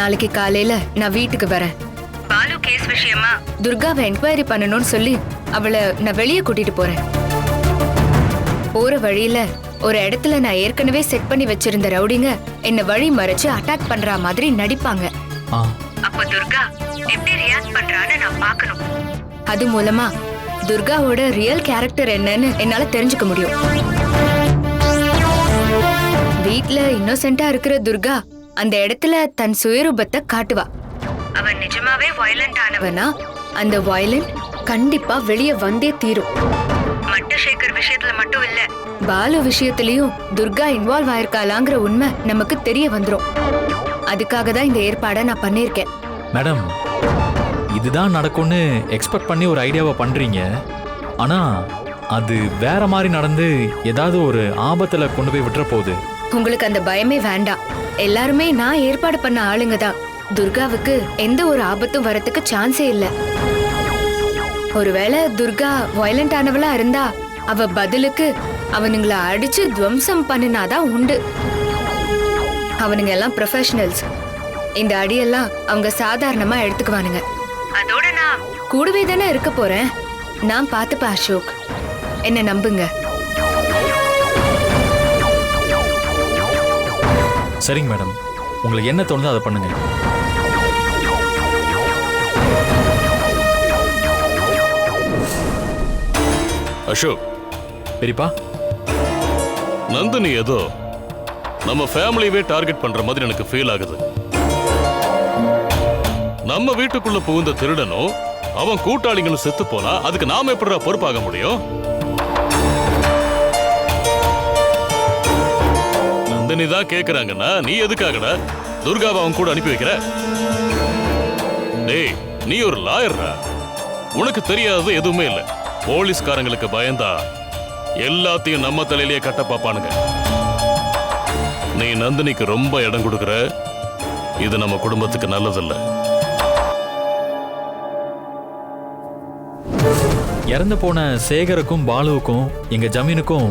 நாளைக்கு காலையில நான் வீட்டுக்கு வரேன். பாலு கேஸ் விஷயமா துர்காவை என்கொயரி பண்ணணும்னு சொல்லி அவளை நான் வெளியே கூட்டிட்டு போறேன். போற வழியில ஒரு இடத்துல நான் ஏற்கனவே செட் பண்ணி வச்சிருந்த ரவுடிங்க என்ன வழி மறைச்சு அட்டாக் பண்ற மாதிரி நடிப்பாங்க. அப்ப துர்கா எப்படி ரியாக்ட் பண்றான்னு நான் பார்க்கணும். அது மூலமா துர்காவோட ரியல் கேரக்டர் என்னன்னு என்னால தெரிஞ்சுக்க முடியும். வீட்ல இன்னோசென்ட்டா இருக்கிற துர்கா அந்த இடத்துல தன் சுயரூபத்தை காட்டுவா. அவன் நிஜமாவே வயலண்ட் ஆனவனா அந்த வயலண்ட் கண்டிப்பா வெளியே வந்தே தீரும். மட்டசேகர் விஷயத்துல மட்டும் இல்ல, பாலு விஷயத்திலயும் துர்கா இன்வால்வ் ஆயிருக்காளாங்கிற உண்மை நமக்கு தெரிய வந்துரும். அதுக்காக தான் இந்த ஏற்பாடை நான் பண்ணிருக்கேன். மேடம், இதுதான் நடக்கும்னு எக்ஸ்பெக்ட் பண்ணி ஒரு ஐடியாவை பண்றீங்க. ஆனா அது வேற மாதிரி நடந்து ஏதாவது ஒரு ஆபத்துல கொண்டு போய் விட்டுற போகுது. உங்களுக்கு அந்த பயமே வேண்டாம். எல்லாருமே நான் ஏற்பாடு பண்ண ஆளுங்க தான். துர்காவுக்கு எந்த ஒரு ஆபத்தும் வரத்துக்கு சான்ஸே இல்ல. ஒருவேளை துர்கா வயலண்ட் ஆனவளா இருந்தா அவ பதிலுக்கு அவனுங்களை அடிச்சு துவம்சம் பண்ணினாதான் உண்டு. அவனுங்க எல்லாம் ப்ரொஃபஷனல்ஸ். இந்த அடியெல்லாம் அவங்க சாதாரணமா எடுத்துக்குவானுங்க. அதோட நான் கூடவே தானே இருக்க போறேன். நான் பார்த்துப்பேன் அசோக், என்ன நம்புங்க. சரிங்க மேடம், உங்களுக்கு என்ன தோணுதோ அதை பண்ணுங்க. அசோக், பெரியப்பா, நந்தினி ஏதோ நம்ம ஃபேமிலியவே டார்கெட் பண்ற மாதிரி எனக்கு ஃபீல் ஆகுது. நம்ம வீட்டுக்குள்ள புகுந்த திருடனும் அவன் கூட்டாளிகளும் செத்து போனா அதுக்கு நாம எப்படி பொறுப்பாக முடியும்? நந்தினி தான் கேக்குறாங்கன்னா நீ எதுக்காகடா துர்காவை அவன் கூட அனுப்பி வைக்கிற? டேய், நீ ஒரு லாயர்ரா, உனக்கு தெரியாதது எதுவுமே இல்லை. போலீஸ்காரங்களுக்கு பயந்தா எல்லாத்தையும் நம்ம தலையிலேயே கட்ட பாப்பானுங்க. நீ நந்தினிக்கு ரொம்ப இடம் கொடுக்கற, இது நம்ம குடும்பத்துக்கு நல்லதில்லை. இறந்து போன சேகருக்கும் பாலுவுக்கும் எங்க ஜமீனுக்கும்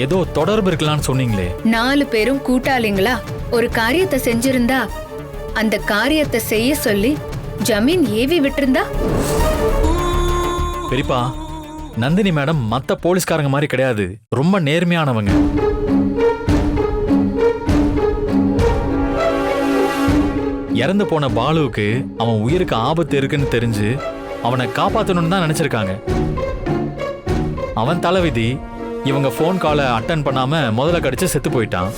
ஏதோ தொடர்பு இருக்கலாம்னு சொன்னீங்களே. 4 பேரும் கூட்டாளிங்களா ஒரு காரியத்தை செஞ்சிருந்தா அந்த காரியத்தை செய்ய சொல்லி ஜமீன் ஏவி விட்டிருந்தா? பெரியப்பா, நந்தினி மேடம் மத்த போலீஸ்காரங்க மாதிரி கிடையாது. ரொம்ப நேர்மையானவங்க. இறந்து போன பாலுவுக்கு அவன் உயிருக்கு ஆபத்து இருக்குன்னு தெரிஞ்சு அவனை காப்பாத்தணும்னு தான் நினைச்சிருக்காங்க. அவன் தலைவிதி இவங்க போன் காலை அட்டன் பண்ணாம முதல்ல கடிச்சு செத்து போயிட்டான்.